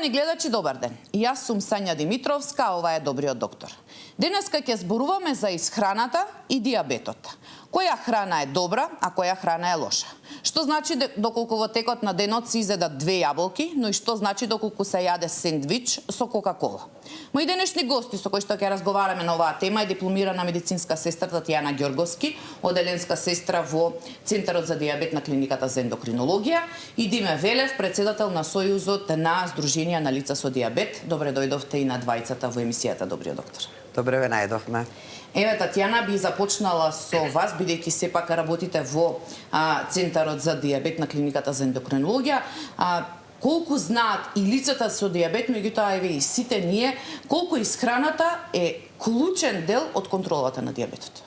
Почитувани гледачи, добар ден. Јас сум Сања Димитровска, а ова е Добриот доктор. Денеска ќе зборуваме за исхраната и дијабетот. Која храна е добра, а која храна е лоша? Што значи доколку во текот на денот се изедат 2 јаболки, но и што значи доколку се јаде сендвич со кока-кола? Мои денешни гости со кои што ќе разговараме на оваа тема е дипломирана медицинска сестра Татјана Ѓорговски, оделенска сестра во Центарот за дијабет на клиниката за ендокринологија, и Диме Велев, председател на Сојузот на Сдруженија на лица со дијабет. Добре дојдовте и на двајцата во емисијата Добриот доктор. Добре ве најдовме. Еве, Татјана, би започнала со вас, бидејќи сепак работите во Центарот за дијабет на клиниката за ендокринологија. Колку знаат и лицата со дијабет, меѓутоа еве и сите ние, колку исхраната е клучен дел од контролата на дијабетот?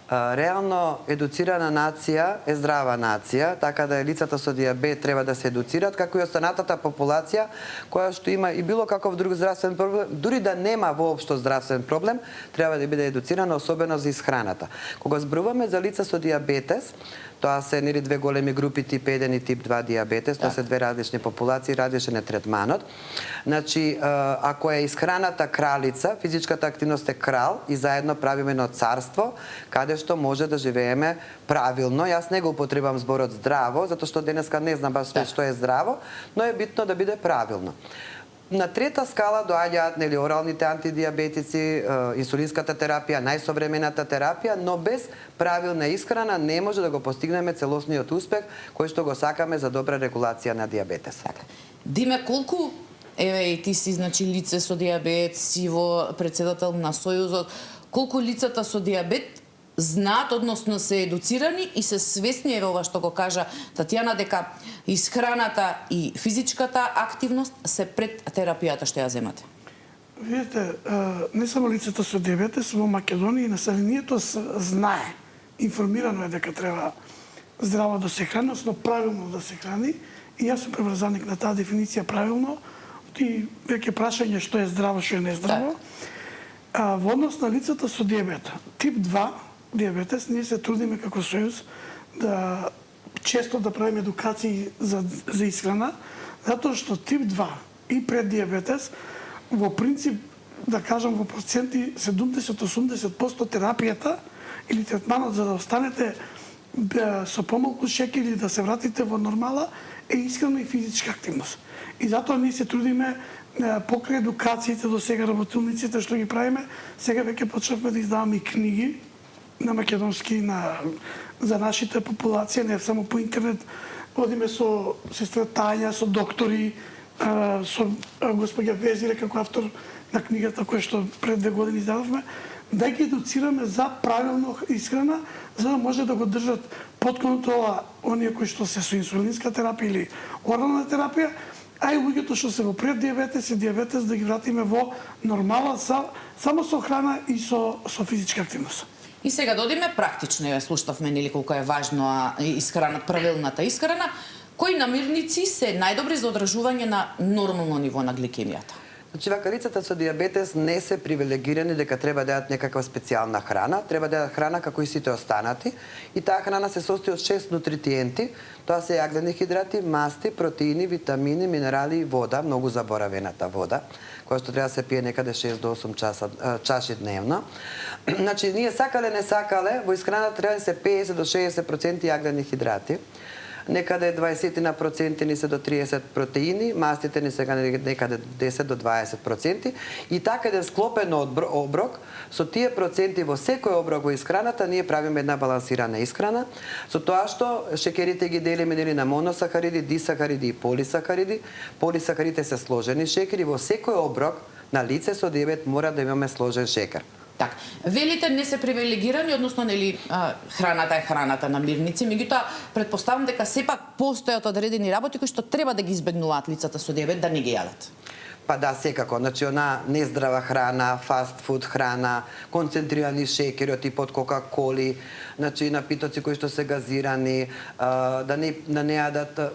Реално, едуцирана нација е здрава нација, така да лицата со дијабет треба да се едуцират, како и останатата популација, која што има и било каков друг здравствен проблем, дури да нема воопшто здравствен проблем, треба да биде едуцирана, особено за исхраната. Кога зборуваме за лица со дијабетес, тоа се две големи групи, тип 1 и тип 2 дијабетес, тоа се две различни популации, различен е третманот. Значи, ако е исхраната кралица, физичката активност е крал и заедно правиме едно царство, каде што може да живееме правилно. Јас не го употребам зборот здраво, затоа што денеска не знам баш што е здраво, но е битно да биде правилно. На трета скала доаѓаат оралните антидиабетици, инсулинската терапија, најсовремената терапија, но без правилна исхрана не може да го постигнеме целосниот успех кој што го сакаме за добра регулација на дијабетес. Диме, колку, еве и ти си лице со дијабет, си во председател на Сојузот, колку лицата со дијабет знаат, односно се едуцирани и се свесни, еве ова што го кажа Татјана, дека исхраната и физичката активност се пред терапијата што ја земате? Видите, не само лицата со дијабетес, во Македонија и населението знае, информирано е дека треба здраво да се храни, односно правилно да се храни, и јас сум приврзаник на таа дефиниција правилно, и веќе прашање што е здраво, што е нездраво. Во однос на лицата со дијабет, тип 2 дијабетес, ние се трудиме како Сојуз да често да правиме едукации за исхрана, затоа што тип 2 и пред дијабетес, во принцип, да кажам во проценти 70-80% терапијата или третманот за да останете со помалку шекер или да се вратите во нормала е исхрана и физичка активност. И затоа ние се трудиме покрај едукациите до сега, работилниците што ги правиме, сега веќе почнавме да издаваме и книги на македонски за нашите популација, не само по интернет. Одиме со сестра Тања, со доктори, со господја Везире како автор на книгата која што пред 2 години издадовме, да ги едуцираме за правилно исхрана, за да може да го држат под контрола оние кои што се со инсулинска терапија или орална терапија, а и луѓето што се во преддијабетес и дијабетес да ги вратиме во нормала само со храна и со физичка активност. И сега додиме практично, ја слушавме колку е важно правилната исхрана. Кои намирници се најдобри за одржување на нормално ниво на гликемијата? Значи, вака лицата со дијабетес не се привилегирани дека треба да јадат некаква специјална храна, треба да јадат храна како и сите останати, и таа храна се состои од 6 нутритиенти, тоа се јаглени хидрати, масти, протеини, витамини, минерали и вода, многу заборавената вода, која што треба да се пие некаде 6 до 8 чаши дневно. Значи, ние сакале, не сакале, во исхраната треба да се 50 до 60% јаглени хидрати, некаде 20% ни се до 30 протеини, мастите ни сега некаде 10 до 20%, и така еден склопен оброк, со тие проценти во секој оброк во исхраната, ние правиме една балансирана исхрана, со тоа што шекерите ги делиме на моносахариди, дисахариди и полисахариди. Полисахаридите се сложени шекери, во секој оброк на лице со дијабет мора да имаме сложен шекер. Така, велите не се привилегирани, односно храната е храната на мирници, меѓутоа претпоставам дека сепак постојат одредени работи кои што треба да ги избегнуваат лицата со дијабет да не ги јадат. Па да, секако. Значи, она нездрава храна, фастфуд храна, концентрирани шекери од типот кока-коли, значи напитоци кои што се газирани, да не јадат,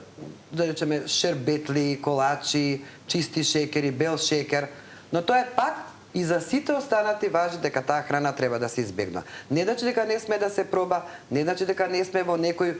да речеме, шербетли, колачи, чисти шекери, бел шекер, но тоа е пак и за сите останати важи дека таа храна треба да се избегнува. Не значи дека не сме да се проба, не значи дека не сме во некој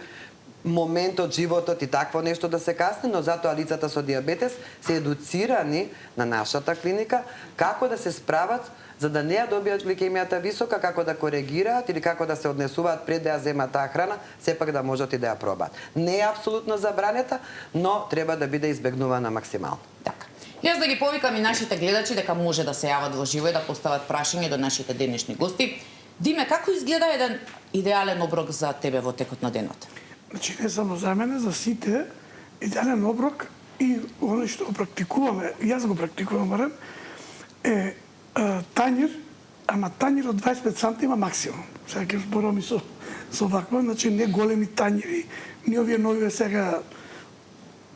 момент од животот и такво нешто да се касни, но затоа лицата со диабетес се едуцирани на нашата клиника како да се справат за да не ја добијат гликемијата висока, како да коригираат или како да се однесуваат пред да ја земат таа храна, сепак да можат и да ја пробаат. Не е апсолутно забранета, но треба да биде избегнувана максимално. Така. Јас да ги повикам и нашите гледачи дека може да се јават во живо и да постават прашање до нашите денешни гости. Диме, како изгледа еден идеален оброк за тебе во текот на денот? Значи, не само за мене, за сите, идеален оброк и оно што го практикуваме, јас го практикувам барем, е тањер, ама тањер од 25 сантима максимум. Сега ќе зборам и со ваква, значи не големи тањери, не овие нови сега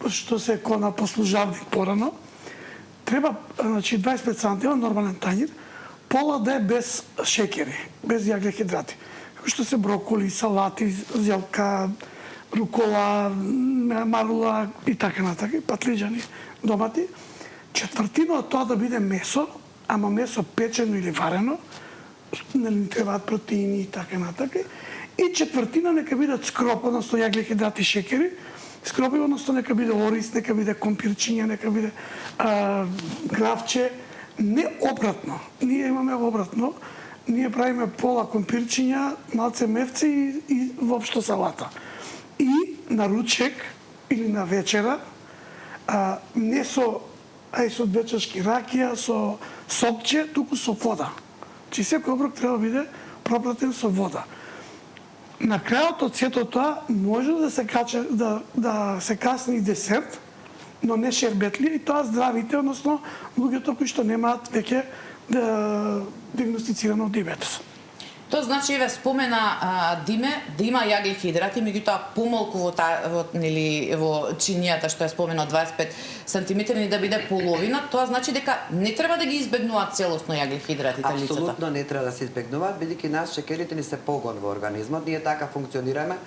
што се кона послужавник порано. Треба, значи, 25 сантима нормален тањер, пола да е без шекери, без јаглехидрати. Како што се броколи, салати, зелка, рукола, марула и така натака, патлиџани, домати. Четвртина од тоа да биде месо, ама месо печено или варено, не требаат протеини и така натака. И четвртина нека бидат скроп, односно јаглехидрати, шекери, скропи, односно нека биде ориз, нека биде компирчиња, нека биде гравче, не обратно. Ние имаме обратно. Ние правиме пола компирчиња, малце мевци и воопшто салата. И на ручек или на вечера, не со вечершки ракија, со сокче, туку со вода. Чи секој оброк треба да биде пропратен со вода. На крајот од сето тоа може да се да се касни десерт, но не шербетли, и тоа здравите, односно луѓето кои што немаат веќе диагностицирано диабетес. Тоа значи, еве спомена Диме да има јаглехидрати, меѓутоа помалку во чинијата што е спомена 25 сантиметри да биде половина, тоа значи дека не треба да ги избегнуваат целосно јаглехидратите лицата. Апсолутно не треба да се избегнуваат, бидејќи нас шекерите ни се погон во организмот, ние така функционираме,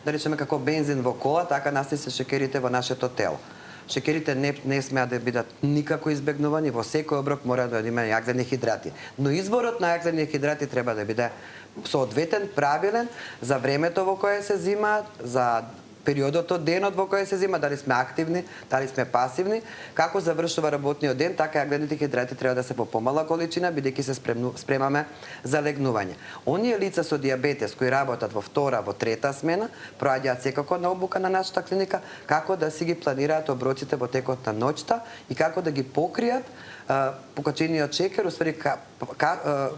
да речеме како бензин во кола, така нас се шекерите во нашето тело. Шекерите не смеат да бидат никако избегнувани, во секој оброк мора да има јаглени хидрати. Но изборот на јаглени хидрати треба да биде соодветен, правилен за времето во кое се зимаат, за периодот од денот во кој се зима, дали сме активни, дали сме пасивни, како завршува работниот ден, така јаглените хидрати треба да се во помала количина, бидејќи се спремаме за легнување. Оние лица со диабетес кои работат во втора, во трета смена, проаѓаат секако на обука на нашата клиника, како да си ги планираат оброците во текот на ноќта и како да ги покријат покачениот шекер, усвари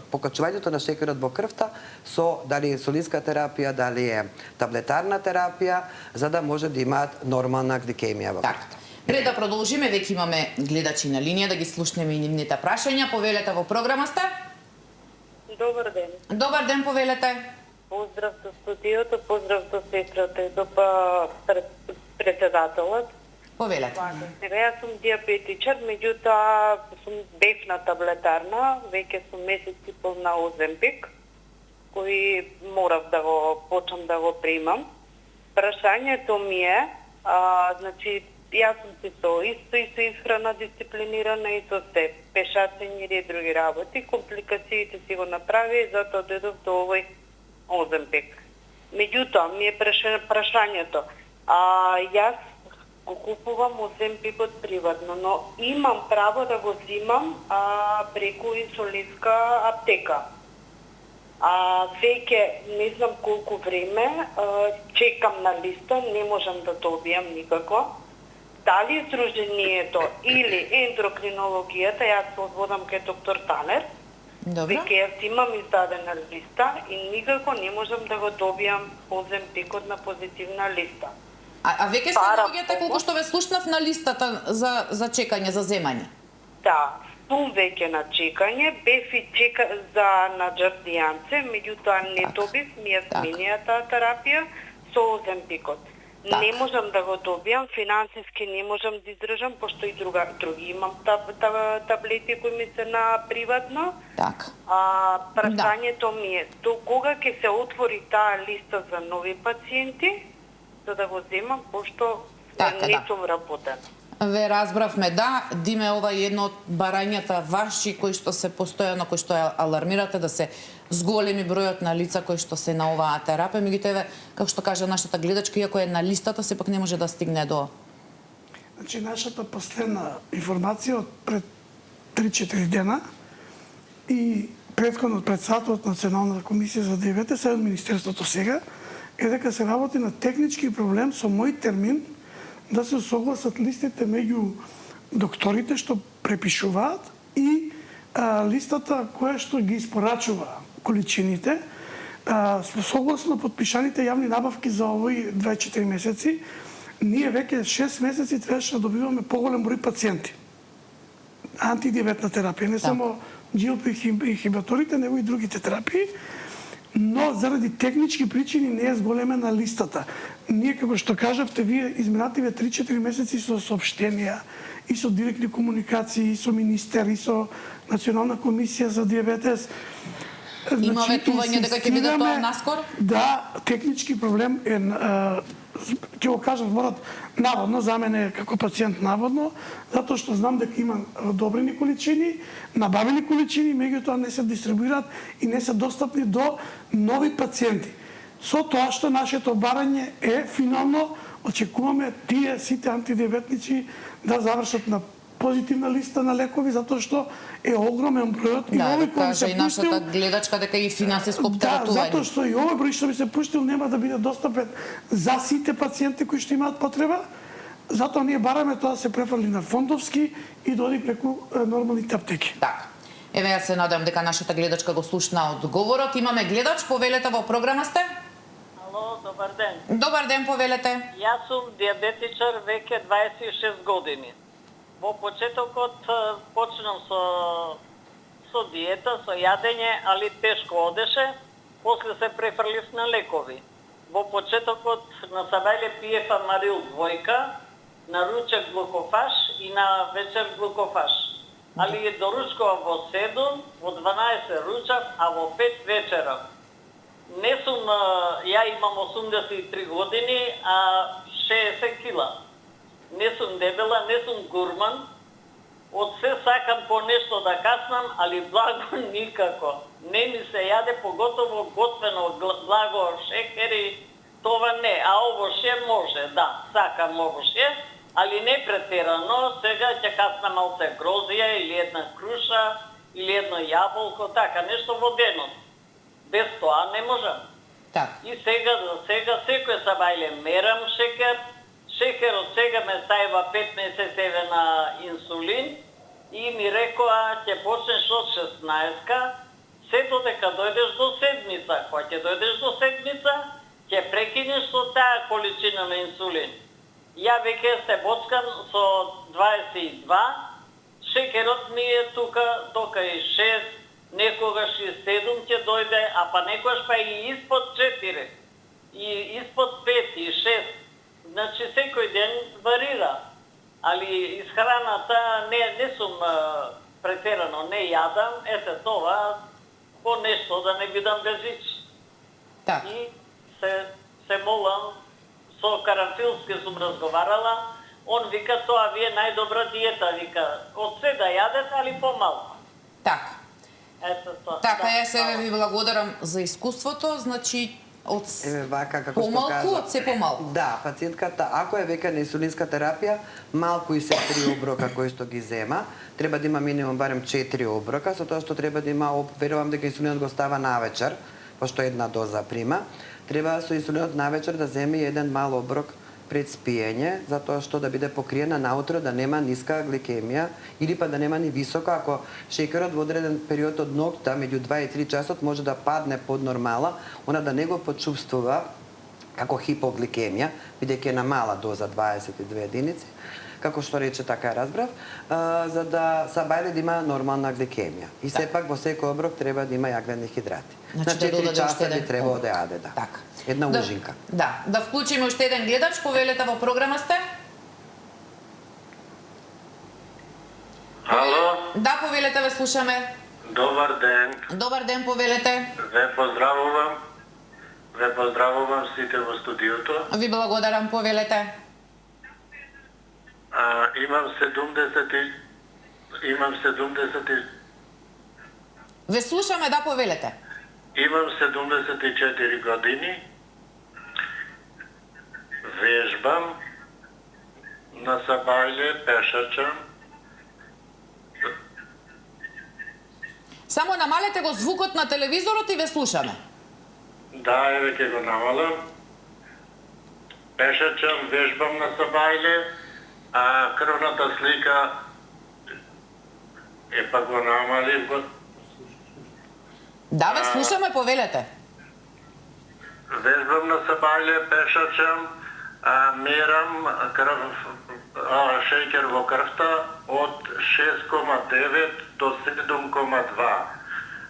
покачувањето на шекерот во крвта со дали инсулинска терапија, дали е таблетарна терапија, за да може да имаат нормална гликемија во крвта. Пред да продолжиме, веќе имаме гледачи на линија, да ги слушнеме и нивните прашања. Повелете, во програма сте? Добар ден. Добар ден, повелете. Поздрав до студиото, поздрав до сестрата и до председателот. Повелете. Сега јас сум диабетичар, меѓутоа сум бев на таблетарна, веќе сум месец и пол на Оземпик, кој морав да го почнам да го примам. Прашањето ми е, значи, јас сум си со исхрана дисциплинирана и со се пешачење и други работи, компликациите си го направи и затоа дојдов до овој Оземпик. Меѓутоа, ми е прашањето, јас го купувам Оземпикот приватно, но имам право да го зимам преку инсулинска аптека. Веќе не знам колку време чекам на листа, не можам да добијам никако. Дали Сдруженијето или ендокринологијата, јас се одводам кај доктор Танер, веќе јас имам издадена листа и никако не можам да го добијам Оземпикот на позитивна листа. А веќе се наоѓате, колку што ве слушнав, на листата за чекање, за земање? Да, сум веќе на чекање, бев и чека за на Џардијанце, меѓутоа не добив, ми ја сменија таа терапија со Оземпикот. Не можам да го добијам, финансиски не можам да издржам, пошто и други имам таблети кои ми се на приватно. Прашањето ми е, до кога ќе се отвори таа листа за нови пациенти, за да го земам, пошто не сум работен. Ве разбравме, да, диме ова е едно од барањата ваши кои што се постојано, кои што ја алармирате да се зголеми бројот на лица кои што се на оваа терапија, меѓутоа како што кажа нашата гледачка, иако е на листата, сепак не може да стигне до. Значи нашата последна информација од пред 3-4 дена и претходно од председателот на Националната комисија за дијабетес, се од Министерството сега, е дека се работи на технички проблем со мој термин да се согласат листите меѓу докторите што препишуваат и листата која што ги испорачува количините. Согласно подпишаните јавни набавки за овои 24 месеци, ние веќе 6 месеци требаше да добиваме поголем број пациенти. Антидиабетна терапија, не само GLP инхибиторите, него и другите терапии, но заради технички причини не е зголемена листата. Ние, како што кажавте, вие изминативе 3-4 месеци со соопштенија и со директни комуникации, и со министер, и со Национална комисија за дијабетес. Има ветување дека ќе биде тоа наскоро? Да, технички проблем е, ќе го кажам зборот наводно, за мене како пациент наводно, затоа што знам дека има одобрени количини, набавени количини, меѓутоа не се дистрибуираат и не се достапни до нови пациенти. Со тоа што нашето барање е финално, очекуваме тие сите антидиабетници да завршат на позитивна листа на лекови, затоа што е огромен бројот и овој кој се и нашата гледачка дека и финансиско оптеретување. Да, затоа што и овој број што би се пуштил нема да биде достапен за сите пациенти кои што имаат потреба. Затоа ние бараме тоа се префрли на фондовски и доди преку нормалните аптеки. Така. Еве јас се надевам дека нашата гледачка го слушна одговорот. Имаме гледач, повелете во програма сте? Ало, добар ден. Добар ден, повелете. Јас сум диабетичар веќе 26 години. Во почетокот почнам со диета, со јадење, али тешко одеше, после се префрлив на лекови. Во почетокот на сабајле пиев амарил двојка, на ручек глукофаш и на вечер глукофаш. Али доручкувам во 7, во 12 ручав, а во 5 вечерав. Не сум, ја имам 83 години, а 60 кила. Не сум дебела, не сум гурман. Од се сакам по нешто да каснам, али благо никако. Не ми се јаде, поготово готвено благо шекери, това не. А овоше може, да, сакам овоше, али не претерано. Сега ќе каснам малце грозија или една круша, или едно јаболко, така, нешто во денот. Без тоа не можам. Так. И сега секој сабајле мерам шекер. Шекерот сега ме стајва 5 месецеве на инсулин и ми рекоа ќе почнеш од 16-ка, сето дека дојдеш до седмица. Кога ќе дојдеш до седмица, ќе прекинеш со таа количина на инсулин. Ја веќе се боцкам со 22, шекерот ми е тука, дока и 6, некогаш и 7 ќе дојде, а па некогаш па и испод 4, и испод 5 и 6. Значи, секој ден варира, али исхраната не сум претерано, не јадам, ете тоа, по нешто да не бидам безич. Так. И се молам, со Карамфилски сум разговарала, он вика, тоа ви е најдобра диета, вика, од се да јадете, али помалку. Така. Ето тоа. Така, да, јас еве ви благодарам за искуството, значи од вака, како што помалку, кажа. од се помалку. Да, пациентката, ако е веќе на инсулинска терапија, малку и се 3 оброка кои што ги зема, треба да има минимум барем 4 оброка, со тоа што треба да има, верувам дека инсулинот го става навечер, пошто една доза прима, треба со инсулинот навечер да земе еден мал оброк пред спиење, затоа што да биде покриена наутро, да нема ниска гликемија или па да нема ни висока, ако шекерот во одреден период од ноќта, меѓу 2 и 3 часот, може да падне под нормала, она да не го почувствува како хипогликемија, бидејќи е на мала доза 22 единици, како што рече, така ја разбрав, за да сабајле да има нормална гликемија. И сепак во секој оброк треба да има јаглени хидрати. На 4 часа би требало да јаде, да. Така. Една ужинка. Да вклучиме уште еден гледач, повелете во програма сте? Ало? Да, повелете, ве слушаме. Добар ден. Добар ден, повелете. Ве поздравувам сите во студиото. Ви благодарам, повелете. Имам 70. Ве слушаме, да, повелете. Имам 74 години. Вежбам на сабајле, пешачам. Само намалете го звукот на телевизорот и ве слушаме. Да, еве ќе го намалам. Пешачам, вежбам на сабајле, а крвната слика па го намалив го. Да, ве слушаме, повелете. Вежбам на сабајле, пешачам, мерам шеќер во крвта од 6,9 до 7,2.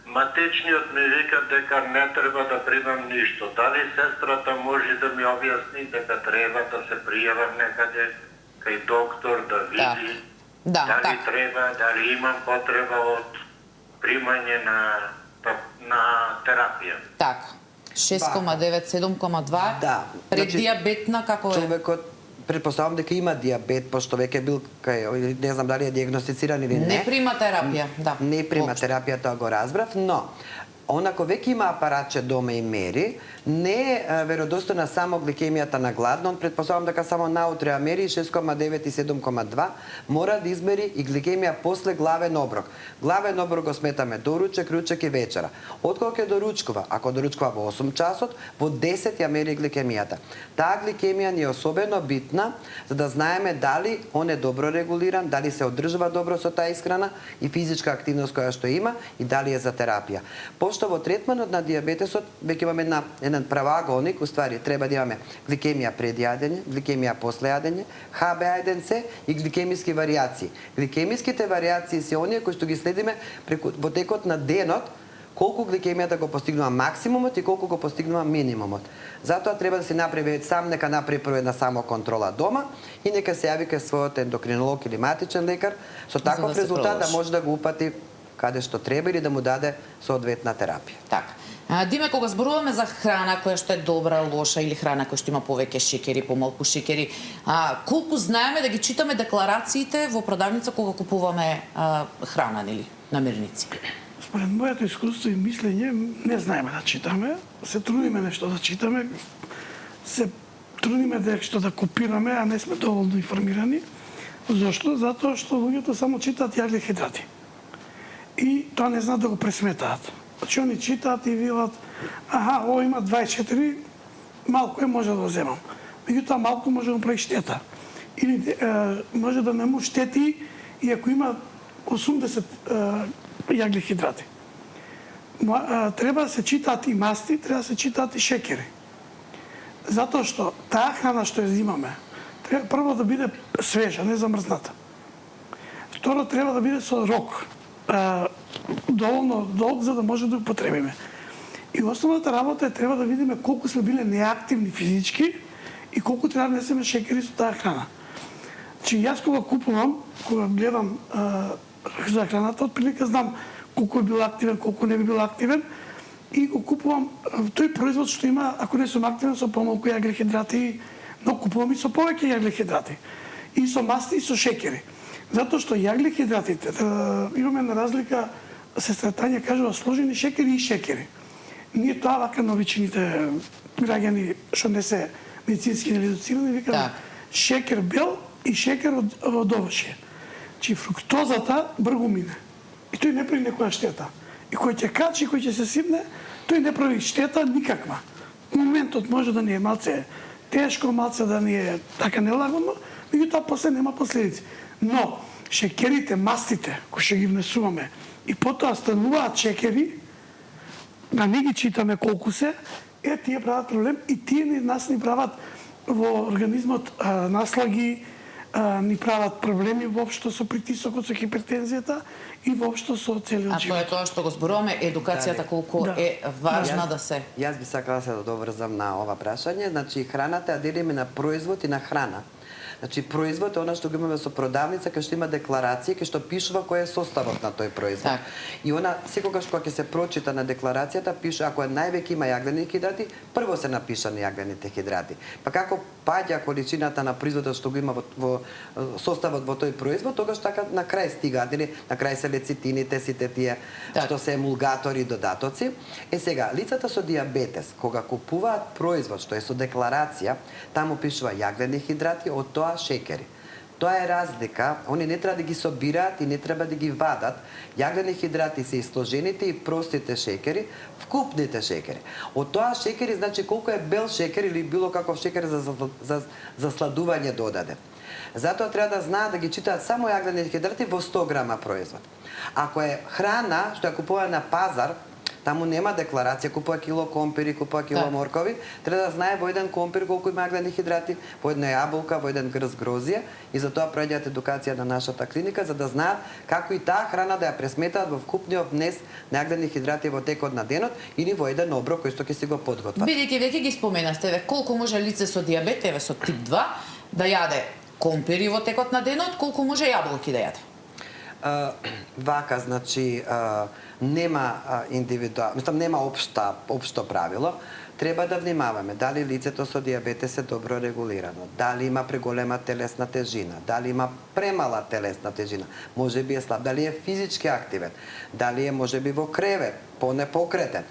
Матечниот ми вика дека не треба да примам ништо. Дали сестрата може да ми објасни дека треба да се пријавам некаде кај доктор да види дали треба, дали имам потреба од примање на терапија. Така. 6,9, 7,2. Да. Преддиабетна како е? Човекот претпоставам дека има диабет, пошто веќе бил кај, не знам дали е диагностициран или не. Не прима терапија, да. Не прима терапија, тоа го разбрав, но онако веќе има апаратче дома и мери, не е веродостојна само гликемијата на гладно, он претпоставам дека само наутре ја мери 6,9 и 7,2, мора да измери и гликемија после главен оброк. Главен оброк го сметаме доручек, ручек и вечера. Откога ќе доручкува? Ако доручкува во 8 часот, во 10 ја мери гликемијата. Таа гликемија ни е особено битна, за да знаеме дали он е добро регулиран, дали се одржува добро со таа исхрана и физичка активност која што има и дали е за терапија. Пошто во третманот на диабетесот веќе имаме еден правоаголник, уствари треба да имаме гликемија пред јадење, гликемија после јадење, HbA1c и гликемиски варијации. Гликемиските варијации се оние кои што ги следиме во текот на денот, колку гликемијата го постигнува максимумот и колку го постигнува минимумот. Затоа треба да се направи сам, нека направи прво една самоконтрола дома и нека се јави кај својот ендокринолог или матичен лекар со таков резултат да може да го упати каде што треба или да му даде соодветна терапија. Така. Диме, кога зборуваме за храна која што е добра, лоша или храна која што има повеќе шекери, помалку шекери, колку знаеме да ги читаме декларациите во продавница кога купуваме храна, нели, намирници? Според моето искуство и мислење, не знаеме да читаме, се трудиме нешто да читаме, се трудиме нешто да копираме, а не сме доволно информирани. Зошто? Затоа што луѓето само читаат јагле-хидрати. И тоа не знаат да го пресметаат. Значи, они читаат и велат, ово има 24, малку е, може да го земам. Меѓутоа, малку може да му прави штета. Или може да не му штети и ако има 80 јагле-хидрати. Треба да се читаат и масти, треба да се читаат и шекери. Затоа што таа храна што ја взимаме, треба прво да биде свежа, не замрзната. Второ, треба да биде со рок. Доволно долг за да може да употребиме. И основната работа е треба да видиме колку сме биле неактивни физички и колку треба да несеме шекери со таа храна. Значи, јас кога купувам, кога гледам за храната, отприлика знам колку е бил активен, колку не би бил активен и го купувам тој производ што има, ако не сум активен, со помалку јагле-хидрати, но купувам и со повеќе јагле-хидрати. И со масти, и со шекери. Затоа што јагле-хидратите, имаме една разлика, сестра Тања кажува сложени шекери и шекери. Ние тоа вака на обичните граѓани што не се медицински недоцирани, викаме шекер бел и шекер од овошје. Чи фруктозата бргу мине. И тој не прави некоја штета. И кој ќе качи, кој ќе се сипне, тој не прави штета никаква. Моментот може да ни е малце тешко, малце да ни е така нелагодно, меѓутоа после нема последици. Но шекерите, мастите, кои ќе ги внесуваме, и потоа стануваат шекери, да не ги читаме колку се, тие прават проблем и тие нас ни прават во организмот наслаги, ни прават проблеми воопшто со притисокот, со хипертензијата и воопшто со целиот живот. А тоа е тоа што го зборуваме, едукацијата колку е важна да се... Јас би сакала да се додоврзам на ова прашање. Значи, храната ја делиме на производ и на храна. Значи производ е она што го имаме со продавница, кај што има декларација, кај што пишува кој е составот на тој производ. И она секогаш кога ќе се прочита на декларацијата пише ако највеќе има јаглени хидрати, прво се напишани јаглените хидрати. Па како паѓа количината на производот што го има во составот во тој производ, тогаш така на крај стигаат, или на крај се лецитините, сите тие што се емулгатори и додатоци. Сега, лицата со диабетес, кога купуваат производ што е со декларација, таму пишува јаглени хидрати, од тоа шекери. Тоа е разлика, они не треба да ги собираат и не треба да ги вадат. Јаглени хидрати се изложените и простите шекери, вкупните шекери. Од тоа шекери значи колку е бел шекер или било каков шекер за сладување додаден. Затоа треба да знаат да ги читаат само јаглени хидрати во 100 грама производ. Ако е храна што ја купува на пазар, таму нема декларација, купува кило компири, купува кило моркови, треба да знае во еден компир колку има јаглени хидрати, во една јаболка, во еден грз грозје, и затоа проаѓаат едукација на нашата клиника за да знаат како и таа храна да ја пресметаат во вкупниот внес на јаглени хидрати во текот на денот или во еден оброк кој што ќе си го подготват. Бидејќи веќе ги споменавте, колку може лице со диабет, со тип 2, да јаде компири во текот на денот, колку може јаболки да јаде? Вака, значи, нема нема општо правило. Треба да внимаваме дали лицето со диабетес е добро регулирано, дали има преголема телесна тежина, дали има премала телесна тежина, можеби е слаб, дали е физички активен, дали е можеби во кревет, понепокретен.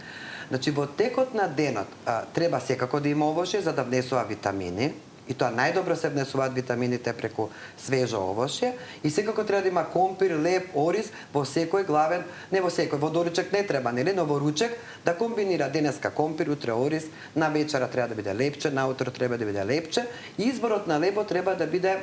Значи, во текот на денот треба секако да има овошје за да внесува витамини, и тоа најдобро се внесуваат витамините преку свежо овошје, и секако треба да има компир, леп, ориз во секој главен, не во секој, во доручек не треба, нели, но во ручек да комбинира денеска компир, утре ориз, на вечера треба да биде лепче, наутро треба да биде лепче, и изборот на лебо треба да биде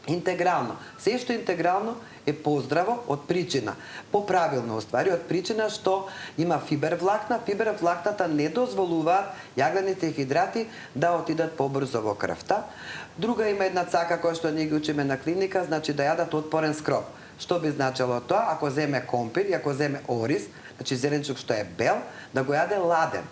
интегрално. Се што интегрално е поздраво од причина, поправилно оствари, од причина што има фибер влакна, влакната не дозволуваат јаглените хидрати да отидат побрзо во крвта. Друга има една цака која што ние ги учиме на клиника, значи да јадат отпорен скроп. Што би значило тоа? Ако земе компир и ако земе ориз, значи зеленчук што е бел, да го јаде ладен.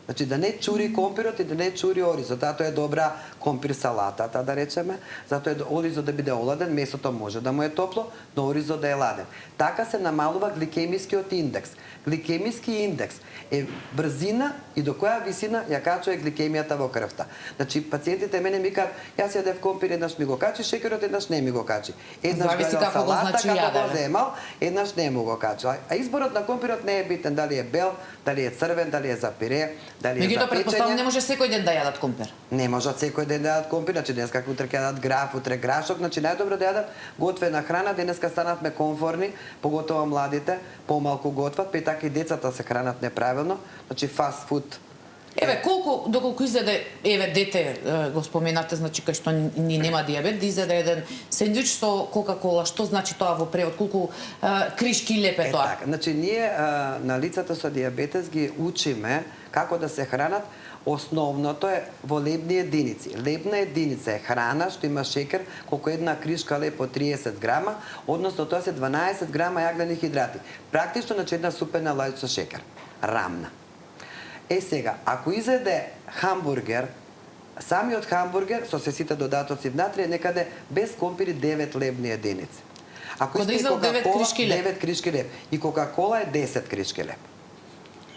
Значи да не чури компирот и да не чури оризот. Затоа е добра компир салатата, да речеме. Затоа е оризот да биде оладен, месото може да му е топло, но оризот да е ладен. Така се намалува гликемискиот индекс. Гликемиски индекс е брзина и до која висина ја качува гликемијата во крвта. Значи пациентите мене ми кажат, јас јадев компир, еднаш ми го качи, шекерот еднаш не ми го качи. Еднаш гледал салата како го земал, еднаш не му го качи. А изборот на компирот не е битен, дали е бел, дали е црвен, дали е за пире, дали е за Меѓутоа, печење. претпоставувам, не може секој ден да јадат компир. Не можат секој ден да јадат компир, значи денеска утре ќе јадат граф, утре грашок, значи најдобро да јадат готвена храна. Денеска станавме комфорни, поготово младите, помалку готват, па и така и децата се хранат неправилно, значи фаст фуд. Еве, доколку изеде, дете го споменате, значи кај што ни нема диабет, да изеде еден сендвич со кока-кола, што значи тоа во превод, колку кришки лепе тоа? Така, значи ние на лицата со диабетес ги учиме како да се хранат. Основното е во лебни единици. Лебна единица е храна што има шекер колку една кришка леп од 30 грама, односно тоа се 12 грама јаглени хидрати. Практично значи една супена лајчица шекер. Рамна. Сега, ако изеде хамбургер, самиот хамбургер со се сите додатоци внатре е некаде без компири 9 лебни единици. Ако изеде 9 кришки леб и кока-кола е 10 кришки леб.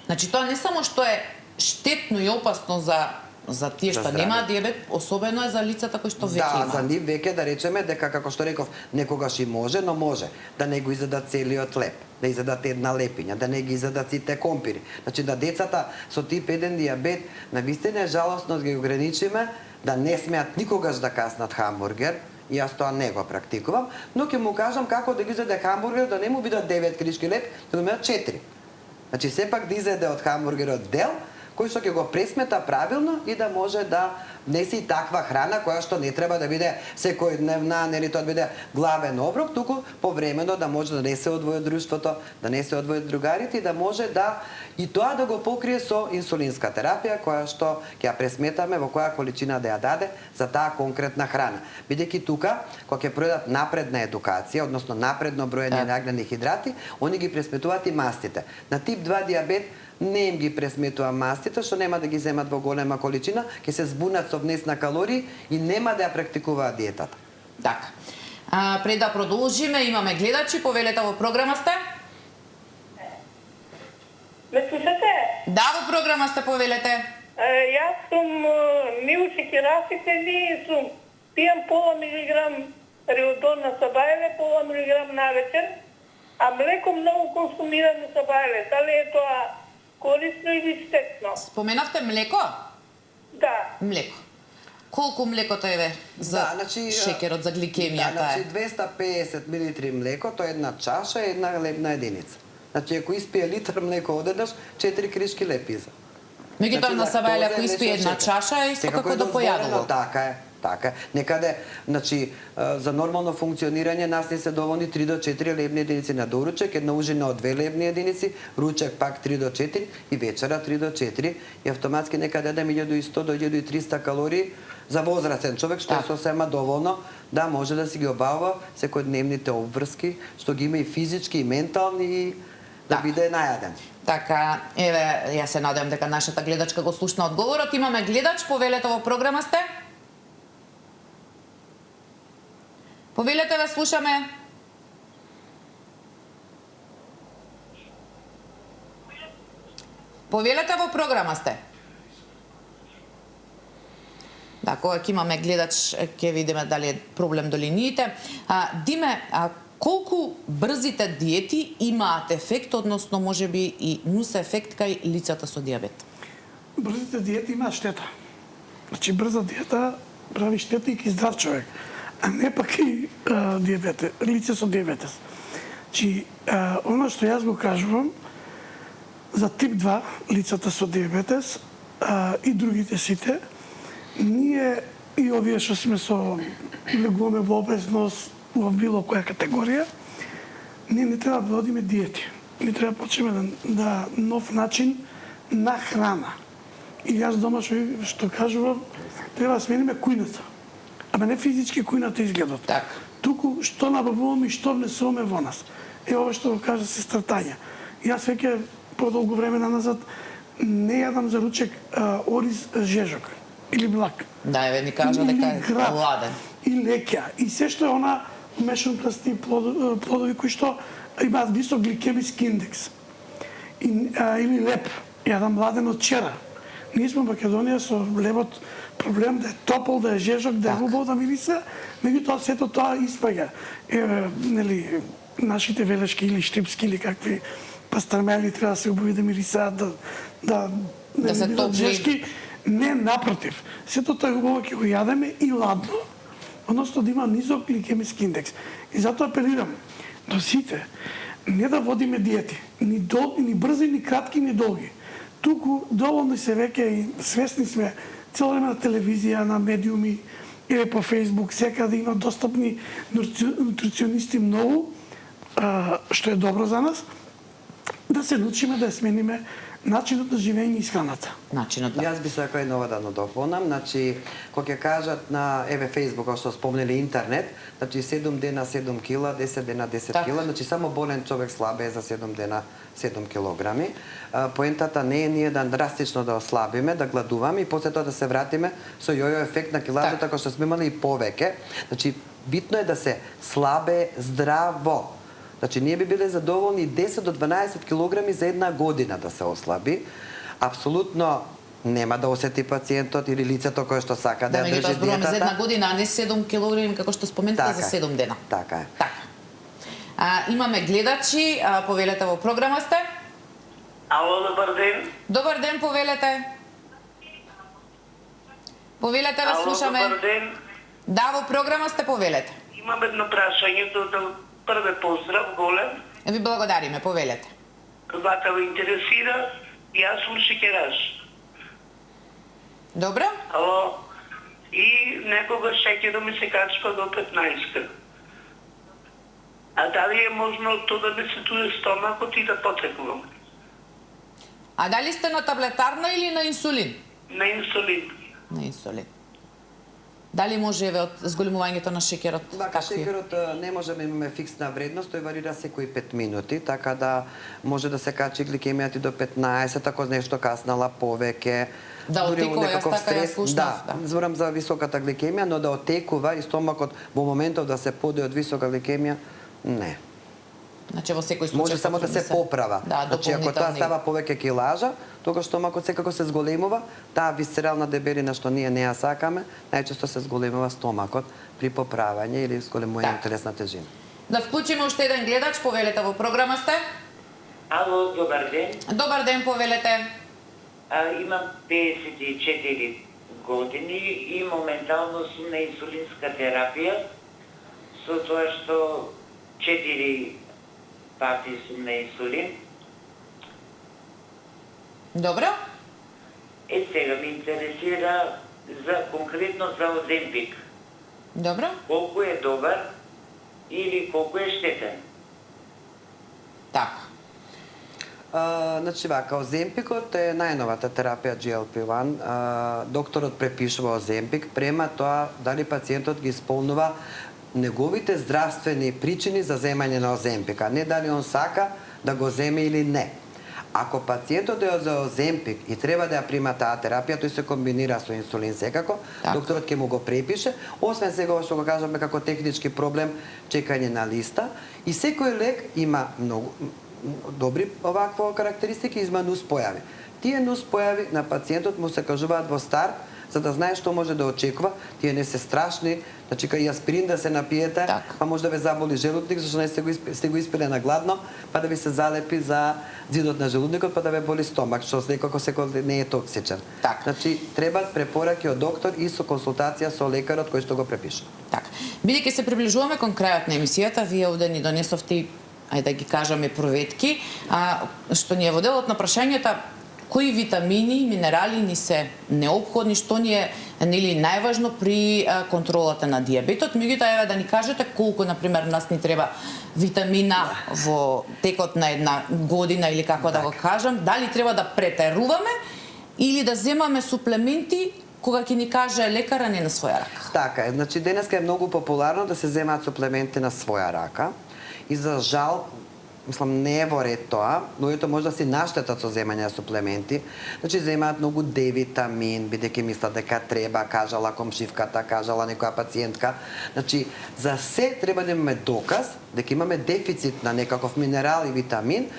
Значи тоа не само што е штетно и опасно за тие што немаат диабет, особено е за лицата кои што веќе имаат. Да, за нив веќе да речеме дека, како што реков, некогаш и може, но може да не го изедат целиот леп, да изедат една лепиња, да не ги изедат сите компири. Значи да децата со тип 1 диабет навистина е жалосно да ги ограничиме, да не смеат никогаш да каснат хамбургер. И јас тоа не го практикувам, но ќе му кажам како да ги изеде хамбургер, да не му бидат 9 кришки леп, да му бидат 4. Значи сепак да изеде од хамбургерот дел, кој што ќе го пресмета правилно и да може да внесе и таква храна која што не треба да биде секојдневна, нели тоа да биде главен оброк, туку повремено да може да не се одвои од друштвото, да не се одвои од другарите и да може да и тоа да го покрие со инсулинска терапија која што ќе ја пресметаме во која количина да ја даде за таа конкретна храна. Бидејќи тука кога ќе пројдат напредна едукација, односно напредно броење на јаглени хидрати, они ги пресметуваат и мастите. На тип 2 диабет не им ги пресметува мастите, што нема да ги земат во голема количина, ќе се збунат со со внес на калории и нема да ја практикуваат диетата. Така. Пред да продолжиме, имаме гледачи, повелете во програма сте? Ме слушате? Да, во програма сте, повелете. Јас сум миушекерасите ми, сум пијам пола милиграм риодон на сабајле, пола милиграм на вечер, а млеко многу консумирам на сабајле. Дали е тоа корисно или штетно? Споменавте млеко? Да. Млеко. Колку млекото е за шекерот, за гликемијата? Значи 250 мл млеко, тоа е една чаша и една лебна единица. Значи ако испие литар млеко одеднаш, 4 кришки леп иза. Меѓутоа на сабајле ако испие една чаша е исто како да појадува. Така е. Така е. Некаде, значи, за нормално функционирање нас не се доволни 3 до 4 лебни единици на доручек, една ужина од 2 лебни единици, ручек пак 3 до 4 и вечера 3 до 4 и автоматски некаде да 1100 до 1300 калории за возрастен човек, што е сосема доволно да може да си ги обавува секојдневните обврски, што ги има и физички и ментални и да биде најаден. Така, еве, ја се надевам дека нашата гледачка го слушна одговорот. Имаме гледач, повелете во програма сте? Повелете, ве слушаме. Повелете, во програма сте. Да, кога ќе имаме гледач, ќе видиме дали е проблем до линиите. Диме, колку брзите диети имаат ефект, односно можеби и нус ефект кај лицата со дијабет? Брзите диети имаат штета. Значи брза диета прави штета и кај здрав човек, а не пак и лице со дијабетес. Значи, оно што јас го кажувам за тип 2 лицата со дијабетес и другите сите, ние и овие што сме со влегуваме во обезност во било која категорија, ние не треба да водиме диети. Ние треба да почнеме да нов начин на храна. И јас дома што кажувам, треба да смениме кујната. Ама не физички кујната изгледот. Так. Туку што набавуваме и што внесуваме во нас. Ова што го кажа сестратања. Јас веќе подолго време назад не јадам за ручек ориз жежок или блак. Да, еве ни кажа дека е ладен. И леќа, и се што е она мешанкасти плодови кои што имаат висок гликемиски индекс. Или леп, јадам ладен од вчера. Ние сме во Македонија со лебот проблем да е топол, да е жежок, да е убаво да мириса, меѓутоа сето тоа испаѓа. Еве, нели, нашите велешки или штипски или какви пастармели треба да се убави да мирисаат, да се топли. жешки. Не, напротив. Сето тоа е убаво ќе го јадеме и ладно, односно да има низок гликемиски индекс. И затоа апелирам до сите, не да водиме диети, ни брзи, ни кратки, ни долги. Туку доволно се веќе и свесни сме цело време на телевизија, на медиуми, или по Фейсбук, секаде има достапни нутриционисти многу, што е добро за нас, да се научиме да смениме начинот на живење и исхраната. Начинот да. Јас би сакала едно да дополнам, значи кога ќе кажат на Фейсбук, што спомнеле интернет, значи 7 дена 7 кила, 10 дена 10 кила, значи само болен човек слабе е за 7 дена 7 килограми. Поентата не е ние да драстично да ослабиме, да гладуваме и после тоа да се вратиме со јојо ефект на килажата како што сме имали и повеќе. Значи битно е да се слабе здраво. Значи, ние би биле задоволни 10 до 12 килограми за една година да се ослаби. Апсолутно нема да осети пациентот или лицето кое што сака да ја држи диетата. За една година, а не 7 килограми, како што споменате, за 7 дена. Така е. Така. Имаме гледачи, повелете во програма сте? Ало, добар ден. Добар ден, повелете. Повелете, ве слушаме. Ало, добар ден. Да, во програма сте, повелете. Имам едно прашање да прве поздрав голем. Ви благодариме, повелете. Вака ве интересира, јас сум шекераш. Добро? Ало. И некогаш шекерот ми се качва до 15. А дали е можно тоа да ми се туе стомакот и да потекувам? А дали сте на таблетарна или на инсулин? На инсулин. На инсулин. Дали може еве од зголемувањето на шеќерот? Вака, шеќерот не можеме имаме фиксна вредност, тој варира секои 5 минути, така да може да се качи гликемијата и до 15, ако нешто каснала повеќе. Да отекува, јас така ја слушнав. Да, зборам за високата гликемија, но да отекува и стомакот во моментов да се поди од висока гликемија, не. Значи во секој случај Може само да се поправа. Да, значи ако тоа става повеќе килажа, тогаш стомакот секако се зголемува, таа висцерална дебелина што ние не ја сакаме, најчесто се зголемува стомакот при поправање или зголемување на телесна тежина. Да вклучиме уште еден гледач, повелете во програма сте. Ало, добар ден. Добар ден, повелете. Имам 54 години и моментално сум на инсулинска терапија, со тоа што 4 пати сум на инсулин. Добро. Сега ме интересира конкретно за Оземпик. Добро. Колку е добар или колку е штетен? Така. Значи вака, Оземпикот е најновата терапија GLP-1. Докторот препишува Оземпик према тоа дали пациентот ги исполнува неговите здравствени причини за земање на Оземпика, не дали он сака да го земе или не. Ако пациентот е за Оземпик и треба да ја прима таа терапија, тој се комбинира со инсулин секако, докторот ќе му го препише, освен сега што го кажаме како технички проблем, чекање на листа, и секој лек има многу добри оваква карактеристики, има нуспојави. Тие нуспојави на пациентот му се кажуваат во старт, за да знае што може да очекува. Тие не се страшни, значи кај аспирин да се напиете, па може да ве заболи желудник, зашто не сте го испиле на гладно, па да ви се залепи за зидот на желудникот, па да ве боли стомак, што некако секој не е токсичен. Значи треба препораки од доктор и со консултација со лекарот кој што го препише. Така. Бидејќи се приближуваме кон крајот на емисијата, вие овде ни донесовте, ајде да ги кажаме, проветки, што ни е во делот на прашањата кои витамини и минерали ни се неопходни, што ни е нели најважно при контролата на дијабетот. Меѓутоа еве да ни кажете колку на пример нас ни треба витамина во текот на една година или како да го кажам, дали треба да претеруваме или да земаме суплементи кога ќе ни каже лекара не на своја рака. Така е, значи денеска е многу популарно да се земаат суплементи на своја рака и за жал мислам, не е во ред тоа, луѓето може да си наштетат со земање на суплементи. Значи, земаат многу D-витамин, бидејќи мислат дека треба, кажала комшивката, кажала некоја пациентка. Значи, за се треба да имаме доказ дека имаме дефицит на некаков минерал и витамин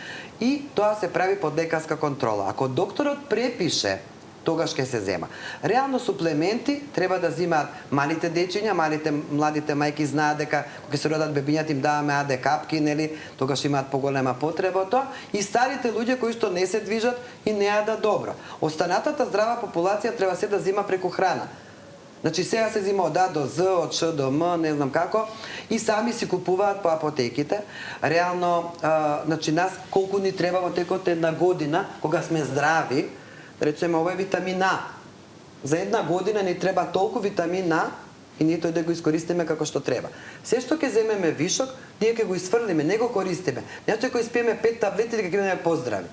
и тоа се прави под лекарска контрола. Ако докторот препише, тогаш ќе се зема. Реално суплементи треба да земаат малите дечиња, младите мајки знаат дека кога се родат бебињата им даваме АД капки, нели, тогаш имаат поголема потреба од тоа, и старите луѓе кои што не се движат и не јадат добро. Останатата здрава популација треба се да зема преку храна. Значи сега се зема од А до З, од Ш до М, не знам како, и сами си купуваат по апотеките. Реално, значи нас колку ни треба во текот една година, кога сме здрави, да речеме, ова е витамин А. За една година ни треба толку витамин А и ние тој да го искористиме како што треба. Се што ќе земеме вишок, ние ќе го исфрлиме, не го користиме. Значи, ако испиеме 5 таблети, ќе бидеме поздрави.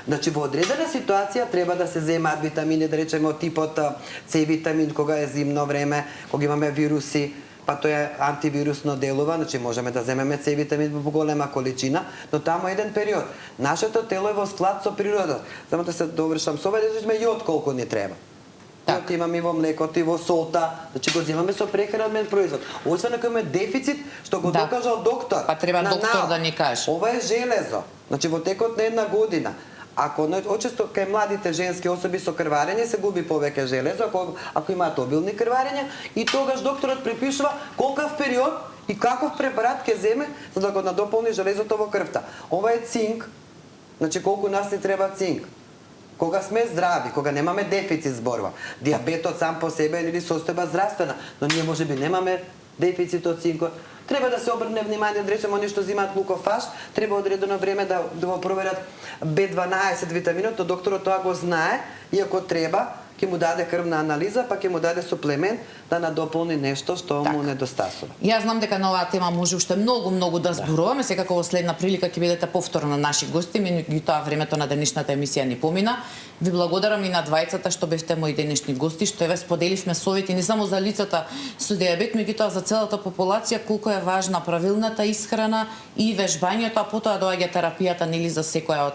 Значи, во одредена ситуација треба да се земаат витамини, да речеме, од типот С витамин, кога е зимно време, кога имаме вируси, па тој е антивирусно делува, значи можеме да земеме С витамин во голема количина, но таму еден период. Нашето тело е во склад со природата. Само да се довршам со ова, да земеме јод колку ни треба. Јод имаме и во млекото, и во солта, значи го земаме со прехранен производ. Освен ако имаме дефицит, што го докажал доктор. Па треба доктор да ни каже. Ова е железо. Значи во текот на една година. Ако очесто кај младите женски особи со крварење се губи повеќе железо, ако имаат обилни крварења, и тогаш докторот препишува колкав период и каков препарат ќе земе за да го надополни железото во крвта. Ова е цинк. Значи колку нас ни треба цинк. Кога сме здрави, кога немаме дефицит, зборува. Диабетот сам по себе е состојба здравствена, но ние можеби немаме дефицит од цинкот. Треба да се обрне внимание, да речеме, они што земаат глукофаж, треба одредено време да го проверат B12 витаминот, то докторот тоа го знае, и ако треба, ќе му даде крвна анализа, па ќе му даде суплемент да надополни нешто што му недостасува. Јас знам дека на оваа тема може уште многу да зборуваме, секако во следна прилика ќе бидете повторно наши гости, меѓутоа времето на денешната емисија ни помина. Ви благодарам и на двајцата што бевте мои денешни гости, што еве споделивме совети не само за лицата со диабет, меѓутоа за целата популација колку е важна правилната исхрана и вежбањето, а потоа доаѓа терапијата нели за секоја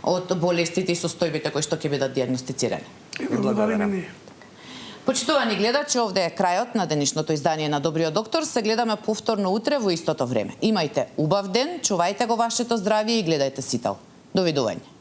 од болестите и состојбите кои што ќе бидат дијагностицирани. Благодариме ние. Почитувани гледачи, овде е крајот на денешното издание на Добриот доктор. Се гледаме повторно утре во истото време. Имајте убав ден, чувајте го вашето здравје и гледајте Сител. Довидување.